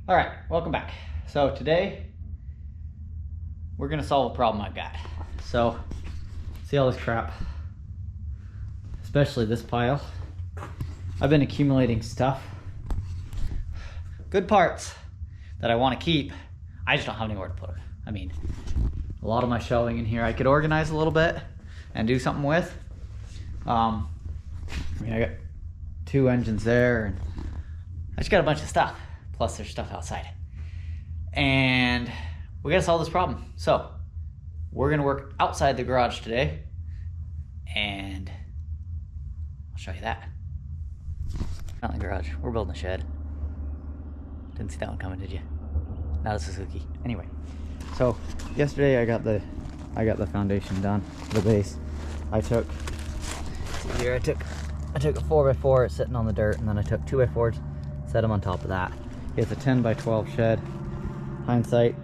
All right, welcome back. So today we're gonna solve a problem I've got. So see all this crap, especially this pile. I've been accumulating stuff, good parts that I want to keep. I just don't have anywhere to put them. I mean, a lot of my shelving in here I could organize a little bit and do something with. I got 2 engines there, and I just got a bunch of stuff. Plus there's stuff outside. And we gotta solve this problem. So we're gonna work outside the garage today, and I'll show you that. Not in the garage, we're building a shed. Didn't see that one coming, did you? Not a Suzuki. Anyway, so yesterday I got the foundation done, the base. I took a 4x4 sitting on the dirt, and then I took 2x4s, set them on top of that. It's a 10 by 12 shed. Hindsight,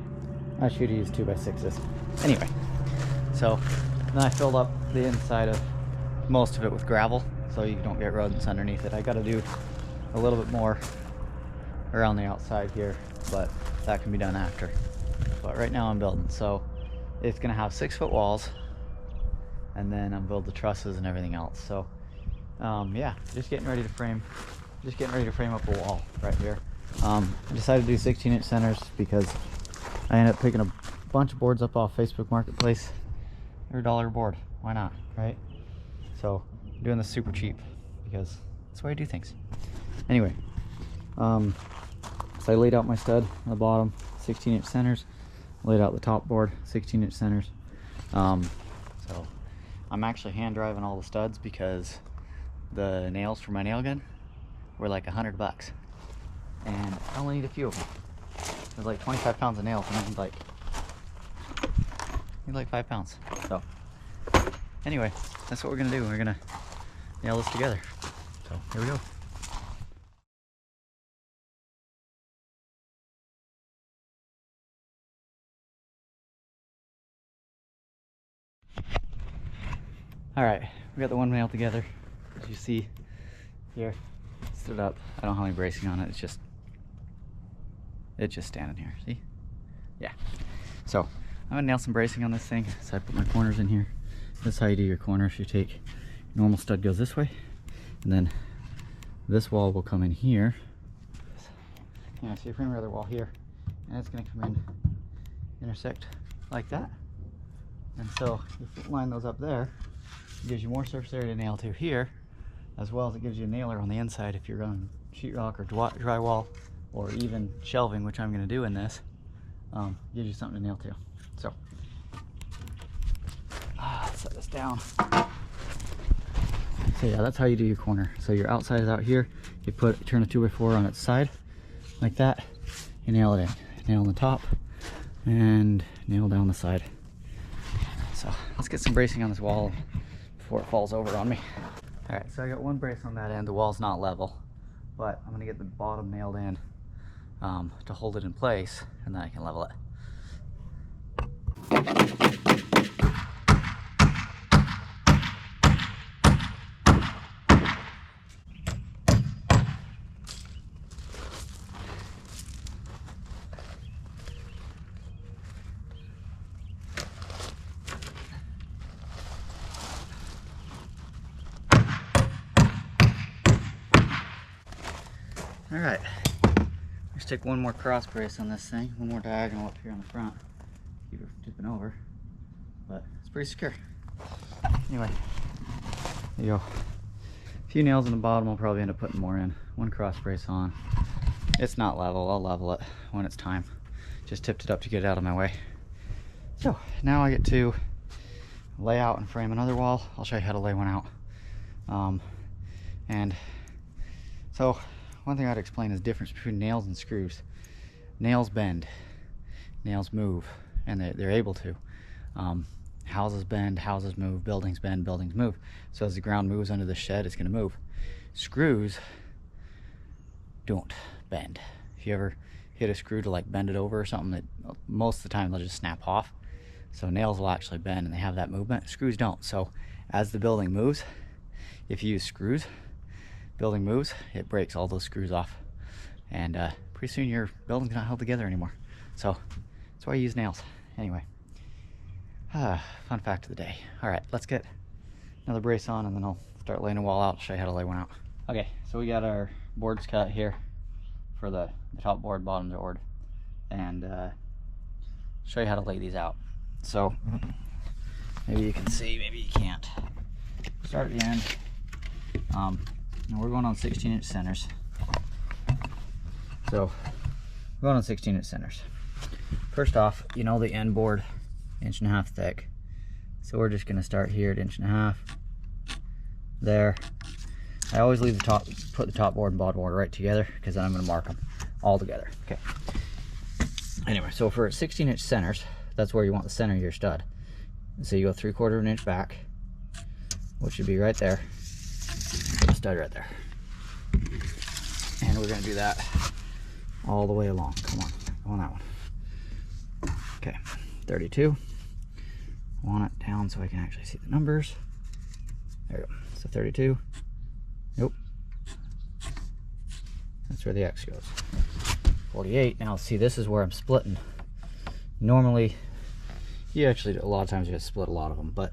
I should have used 2x6s. Anyway, so then I filled up the inside of most of it with gravel so you don't get rodents underneath it. I got to do a little bit more around the outside here, but that can be done after. But right now I'm building, so it's gonna have 6-foot walls, and then I'm building the trusses and everything else. So yeah, just getting ready to frame up a wall right here. I decided to do 16-inch centers because I ended up picking a bunch of boards up off Facebook Marketplace. They're $1 a board. Why not, right? So I'm doing this super cheap because that's the way I do things. Anyway, so I laid out my stud on the bottom, 16-inch centers. Laid out the top board, 16-inch centers. So I'm actually hand driving all the studs because the nails for my nail gun were like $100, and I only need a few of them. There's like 25 pounds of nails, and I need like 5 pounds. So anyway, that's what we're gonna do. We're gonna nail this together. So here we go. All right, we got the one nail together. As you see here, stood up. I don't have any bracing on it. It's just standing here. See? Yeah. So I'm gonna nail some bracing on this thing. So I put my corners in here. This is how you do your corners. You take normal stud goes this way, and then this wall will come in here. Yeah, so you frame your other wall here, and it's gonna come in, intersect like that. And so if you line those up there, it gives you more surface area to nail to here, as well as it gives you a nailer on the inside if you're running sheetrock or drywall, or even shelving, which I'm going to do in this. Gives you something to nail to. So let's set this down. So yeah, that's how you do your corner. So your outside is out here. You turn a 2x4 on its side like that. You nail it in. Nail on the top and nail down the side. So let's get some bracing on this wall before it falls over on me. All right, so I got one brace on that end. The wall's not level, but I'm gonna get the bottom nailed in to hold it in place, and then I can level it. All right, let's take one more cross brace on this thing, one more diagonal up here on the front. Keep it from tipping over, but it's pretty secure. Anyway, there you go. A few nails in the bottom. I'll probably end up putting more in. One cross brace on. It's not level. I'll level it when it's time. Just tipped it up to get it out of my way. So now I get to lay out and frame another wall. I'll show you how to lay one out. And so one thing I'd explain is the difference between nails and screws. Nails bend, nails move, and they're able to. Houses bend, houses move, buildings bend, buildings move. So as the ground moves under the shed, it's gonna move. Screws don't bend. If you ever hit a screw to like bend it over or something, that most of the time they'll just snap off. So nails will actually bend and they have that movement. Screws don't. So as the building moves, if you use screws, building moves, it breaks all those screws off. and pretty soon your building's not held together anymore. So that's why I use nails. Anyway, fun fact of the day. All right, let's get another brace on, and then I'll start laying a wall out. I'll show you how to lay one out. Okay, so we got our boards cut here for the top board, bottom board, and show you how to lay these out. So maybe you can see, maybe you can't. Start at the end. And we're going on 16-inch centers. So we're going on 16-inch centers. First off, you know the end board, 1.5 inches thick. So we're just gonna start here at 1.5 inches. There. I always leave the top, put the top board and bottom board right together, because then I'm gonna mark them all together. Okay. Anyway, so for 16-inch centers, that's where you want the center of your stud. So you go 3/4 inch back, which should be right there. Put the stud right there. And we're gonna do that all the way along. Come on that one. Okay, 32. Want it down so I can actually see the numbers. There we go. So 32. Nope. That's where the X goes. 48. Now see, this is where I'm splitting. Normally, you actually, a lot of times you have to split a lot of them, but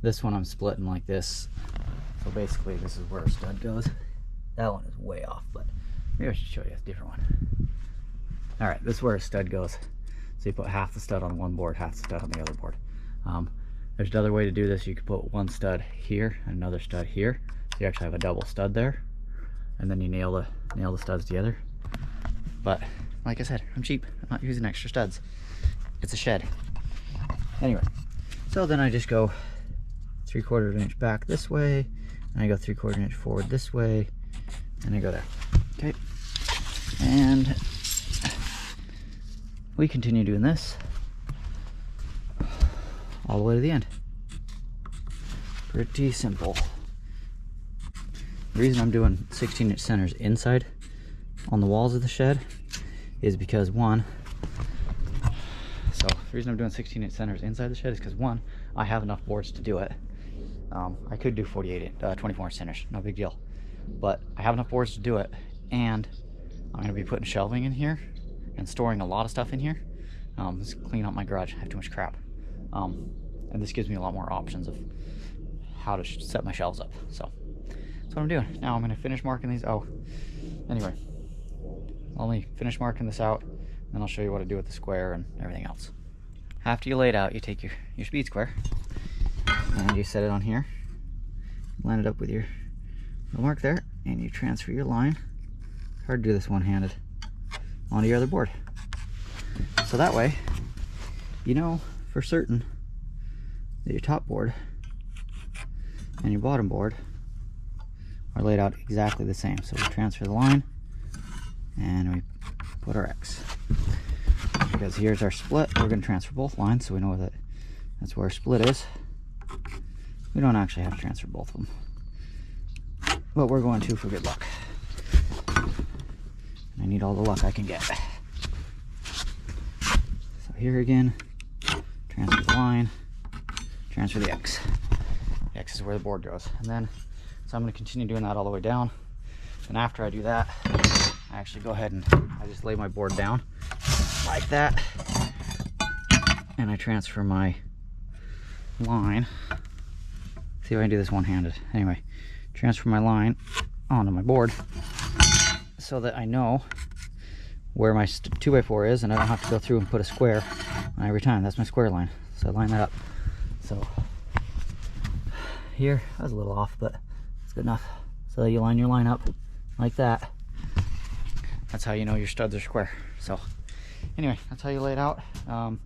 this one I'm splitting like this. So basically this is where a stud goes. That one is way off, but maybe I should show you a different one. All right, this is where a stud goes. So you put half the stud on one board, half the stud on the other board. There's another way to do this. You could put one stud here and another stud here. So you actually have a double stud there, and then you nail the studs together. But like I said, I'm cheap. I'm not using extra studs. It's a shed. Anyway, so then I just go 3/4 inch back this way, and I go 3/4 inch forward this way, and I go there. Okay, and we continue doing this all the way to the end. Pretty simple. The reason I'm doing 16-inch centers inside on the walls of the shed is because the reason I'm doing 16-inch centers inside the shed is because one, I have enough boards to do it. I could do 24-inch centers, no big deal. But I have enough boards to do it, and I'm gonna be putting shelving in here and storing a lot of stuff in here. Just clean up my garage. I have too much crap. And this gives me a lot more options of how to set my shelves up. So that's what I'm doing. Now I'm gonna finish marking these. Oh, anyway, I'll only finish marking this out, then I'll show you what to do with the square and everything else. After you lay it out, you take your speed square and you set it on here, line it up with your mark there, and you transfer your line. It's hard to do this one-handed, onto your other board. So that way, you know for certain that your top board and your bottom board are laid out exactly the same. So we transfer the line and we put our X. Because here's our split, we're going to transfer both lines so we know that that's where our split is. We don't actually have to transfer both of them, but we're going to for good luck. I need all the luck I can get. So here again, transfer the line, transfer the X. The X is where the board goes. And then, so I'm going to continue doing that all the way down. And after I do that, I actually go ahead and I just lay my board down like that. And I transfer my line. See if I can do this one-handed. Anyway, transfer my line onto my board so that I know where my 2x4 is, and I don't have to go through and put a square every time. That's my square line. So I line that up. So here, I was a little off, but it's good enough. So you line your line up like that. That's how you know your studs are square. So anyway, that's how you lay it out. I'll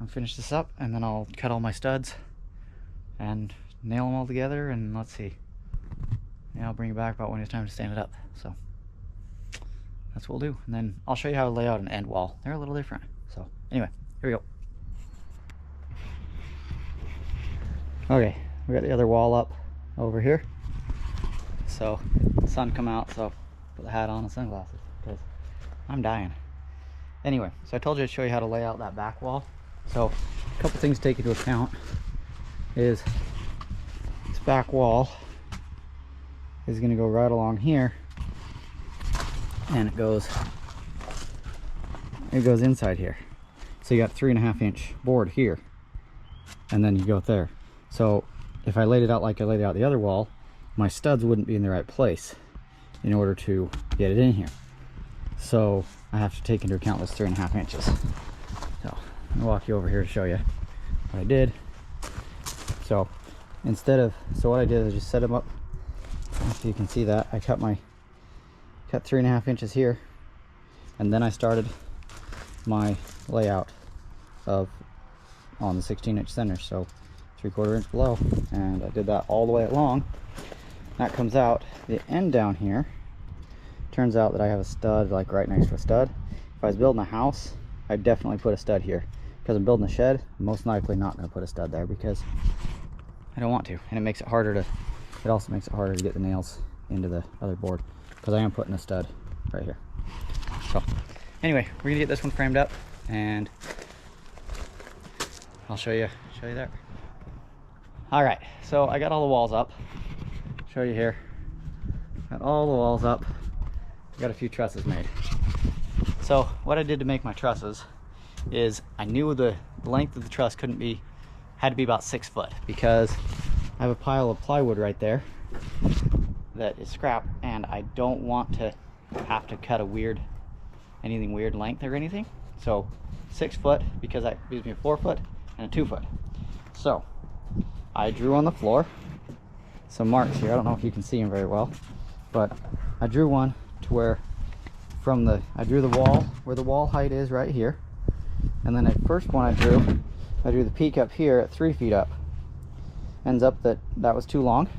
finish this up, and then I'll cut all my studs and nail them all together, and let's see. Yeah, I'll bring it back about when it's time to stand it up. So that's what we'll do. And then I'll show you how to lay out an end wall. They're a little different. So anyway, here we go. Okay, we got the other wall up over here. So the sun come out, so put the hat on and sunglasses because I'm dying. Anyway, so I told you I'd show you how to lay out that back wall. So a couple things to take into account is this back wall is going to go right along here, and it goes inside here. So you got 3.5 inch board here, and then you go there. So if I laid it out like I laid it out the other wall, my studs wouldn't be in the right place in order to get it in here. So I have to take into account this 3.5 inches. So I'll walk you over here to show you what I did. So what I did is just set them up. If you can see that, I cut 3.5 inches here, and then I started my layout on the 16-inch center, so 3/4 inch below, and I did that all the way along. That comes out the end down here. Turns out that I have a stud like right next to a stud. If I was building a house, I'd definitely put a stud here. Because I'm building a shed, I'm most likely not going to put a stud there because I don't want to, and it makes it harder to. It also makes it harder to get the nails into the other board because I am putting a stud right here. So anyway, we're gonna get this one framed up, and I'll show you there. All right, so I got all the walls up. Show you here. Got all the walls up. Got a few trusses made. So what I did to make my trusses is I knew the length of the truss had to be about 6 foot, because I have a pile of plywood right there that is scrap, and I don't want to have to cut anything weird length or anything. So 6 foot, because that gives me a 4 foot and a 2 foot. So I drew on the floor some marks here. I don't know if you can see them very well, but I drew one to where I drew the wall where the wall height is right here, and then the first one I drew the peak up here at 3 feet up. Ends up that was too long,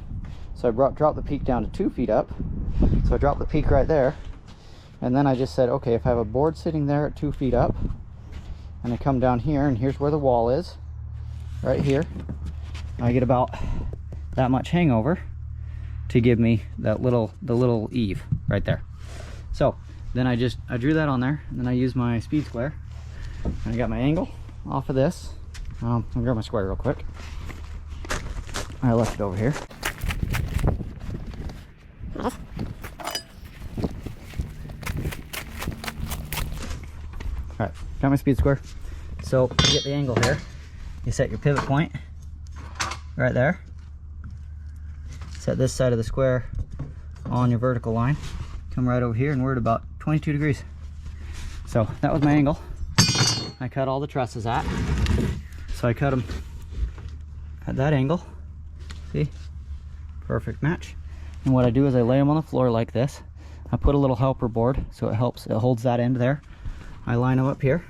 so I dropped the peak down to 2 feet up. So I dropped the peak right there, and then I just said, okay, if I have a board sitting there at 2 feet up, and I come down here, and here's where the wall is, right here, I get about that much hangover to give me the little eave right there. So then I drew that on there, and then I used my speed square, and I got my angle off of this. I'll grab my square real quick. I left it over here. Alright, got my speed square. So to get the angle here, you set your pivot point right there. Set this side of the square on your vertical line. Come right over here, and we're at about 22 degrees. So that was my angle. I cut all the trusses at. So I cut them at that angle. See? Perfect match. And what I do is I lay them on the floor like this. I put a little helper board so it holds that end there. I line them up here.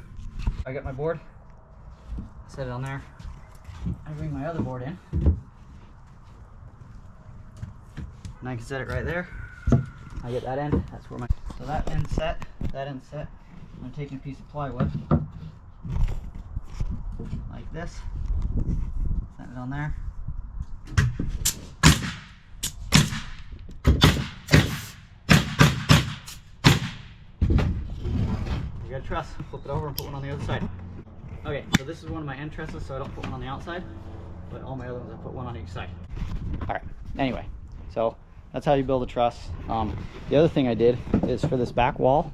I got my board, set it on there. I bring my other board in, and I can set it right there. I get that end, that's where so that end set. I'm taking a piece of plywood like this, set it on there. You got a truss, flip it over and put one on the other side. Okay, so this is one of my end trusses, so I don't put one on the outside, but all my other ones I put one on each side. Alright, anyway, so that's how you build a truss. The other thing I did is for this back wall,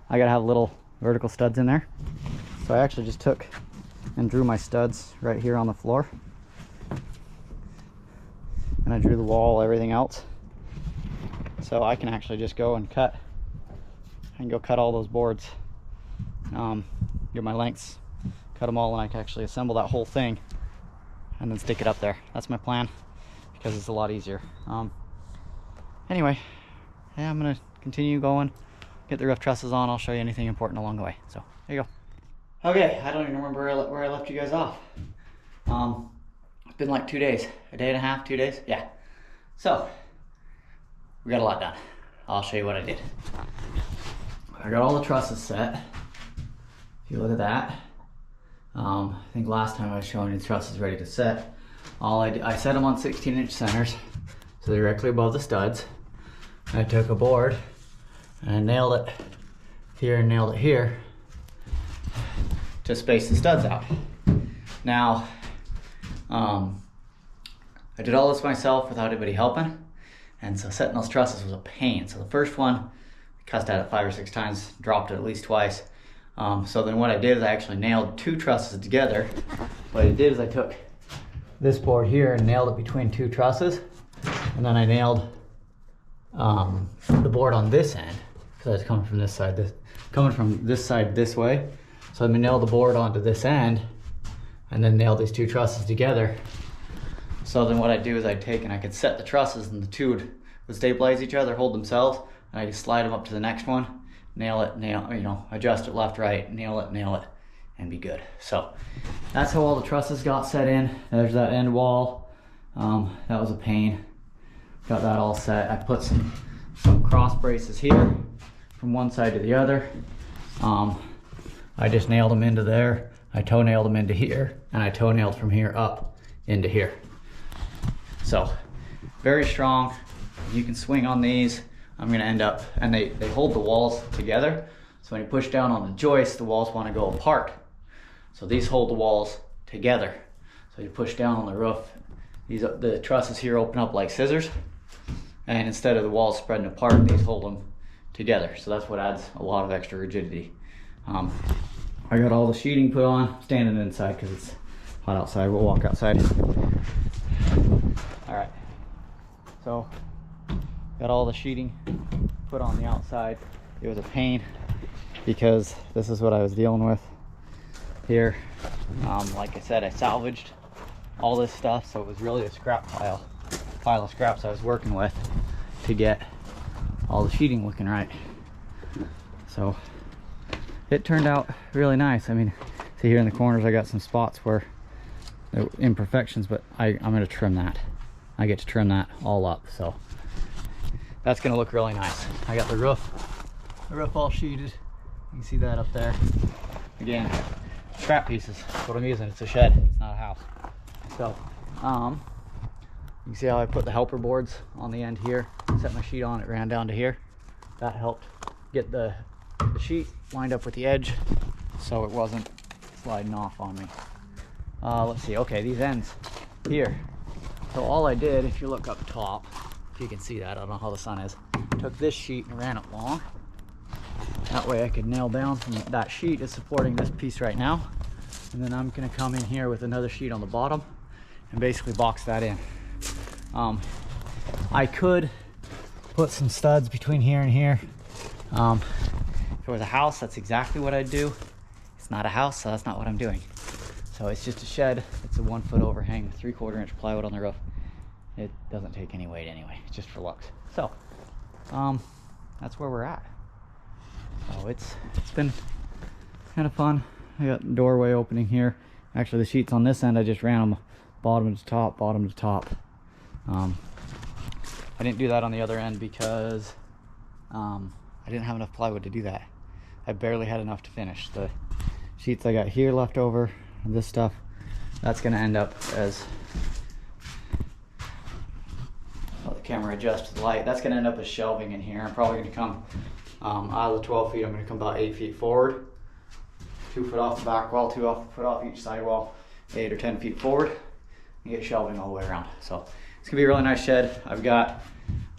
I gotta have little vertical studs in there. So I actually just took and drew my studs right here on the floor. And I drew the wall, everything else. So I can actually just go and cut. I can go cut all those boards. Get my lengths, cut them all, and I can actually assemble that whole thing and then stick it up there. That's my plan, because it's a lot easier. Anyway, yeah, I'm gonna continue going, get the roof trusses on. I'll show you anything important along the way. So there you go. Okay, I don't even remember where I left you guys off. It's been like 2 days, a day and a half, 2 days. Yeah. So we got a lot done. I'll show you what I did. I got all the trusses set. If you look at that, I think last time I was showing you the trusses ready to set. I set them on 16-inch centers, so they're directly above the studs. I took a board and I nailed it here and nailed it here to space the studs out. Now, I did all this myself without anybody helping, And so setting those trusses was a pain. So the first one, I cussed at it 5 or 6 times, dropped it at least twice. So then what I did is I actually nailed 2 trusses together. What I did is I took this board here and nailed it between 2 trusses. And then I nailed the board on this end, because I was coming from this side this way. So I'm gonna nail the board onto this end and then nail these 2 trusses together. So then what I'd do is I'd take and I could set the trusses and the 2 would stabilize each other, hold themselves, and I could slide them up to the next one, nail it, adjust it left, right, nail it, and be good. So that's how all the trusses got set in. There's that end wall. That was a pain. Got that all set. I put some cross braces here from one side to the other. I just nailed them into there. I toe nailed them into here, and I toe nailed from here up into here. So very strong. You can swing on these. I'm gonna end up, and they hold the walls together. So when you push down on the joist, the walls wanna go apart. So these hold the walls together. So you push down on the roof, the trusses here open up like scissors. And instead of the walls spreading apart, these hold them together. So that's what adds a lot of extra rigidity. I got all the sheeting put on, standing inside because it's hot outside. We'll walk outside. All right, so got all the sheeting put on the outside. It was a pain because this is what I was dealing with here. Like I said, I salvaged all this stuff, so it was really a scrap pile of scraps I was working with to get all the sheeting looking right. So it turned out really nice. I mean, see here in the corners I got some spots where there were imperfections, but I'm going to trim that. I get to trim that all up, so that's going to look really nice. I got the roof all sheeted. You can see that up there. Again, scrap pieces. That's what I'm using. It's a shed, it's not a house. So you can see how I put the helper boards on the end here, set my sheet on, it ran down to here. That helped get the sheet lined up with the edge so it wasn't sliding off on me. Let's see, okay, these ends here. So all I did, if you look up top, if you can see that, I don't know how the sun is, took this sheet and ran it long. That way I could nail down from that sheet is supporting this piece right now. And then I'm gonna come in here with another sheet on the bottom and basically box that in. I could put some studs between here and here. If it was a house, that's exactly what I'd do. It's not a house, so that's not what I'm doing. So it's just a shed. It's a 1 foot overhang with 3/4 inch plywood on the roof. It doesn't take any weight anyway, it's just for looks. So that's where we're at. So it's been kind of fun. I got the doorway opening here. Actually, the sheets on this end, I just ran them bottom to top, bottom to top. I didn't do that on the other end because I didn't have enough plywood to do that. I barely had enough to finish. The sheets I got here left over, and this stuff, that's gonna end up as, well, the camera adjusts to the light, that's gonna end up as shelving in here. I'm probably gonna come out of the 12 feet, I'm gonna come about 8 feet forward, 2 foot off the back wall, 2 foot off each side wall, 8 or 10 feet forward, and get shelving all the way around. So it's gonna be a really nice shed. I've got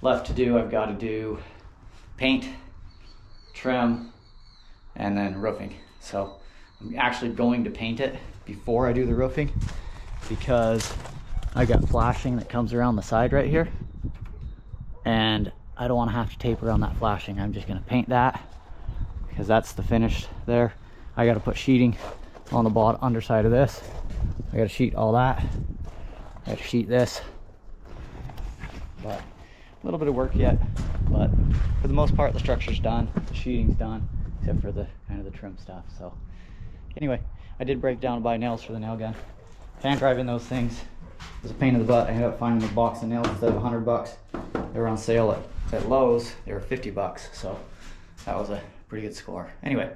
left to do, I've got to do paint, trim, and then roofing. So I'm actually going to paint it before I do the roofing because I got flashing that comes around the side right here, and I don't want to have to tape around that flashing. I'm just going to paint that because that's the finish there. I got to put sheeting on the bottom underside of this. I got to sheet all that. I got to sheet this. But a little bit of work yet, but for the most part the structure's done, the sheeting's done, except for the kind of the trim stuff. So anyway, I did break down and buy nails for the nail gun. Hand driving those things was a pain in the butt. I ended up finding a box of nails instead of $100. They were on sale at Lowe's. They were $50, so that was a pretty good score. Anyway,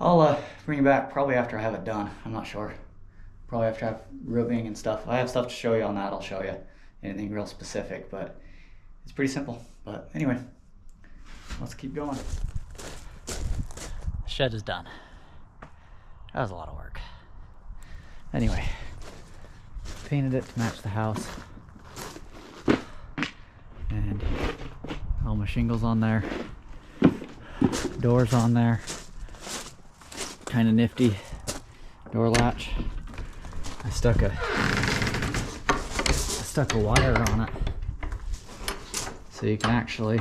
I'll bring you back probably after I have it done. I'm not sure. Probably after I have roofing and stuff. I have stuff to show you on that. I'll show you anything real specific, but it's pretty simple. But anyway, let's keep going. The shed is done. That was a lot of work. Anyway, painted it to match the house. All my shingles on there. Doors on there. Kind of nifty door latch. I stuck a wire on it so you can actually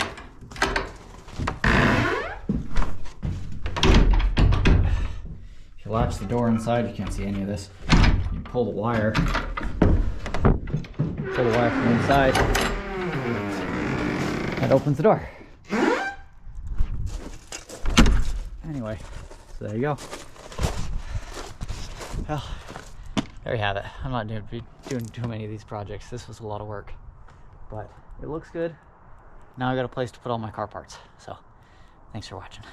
if you latch the door inside, you can't see any of this. You pull the wire from inside. That opens the door. Anyway, so there you go. Well, there you have it. I'm not doing too many of these projects. This was a lot of work, but it looks good. Now I got a place to put all my car parts. So, thanks for watching.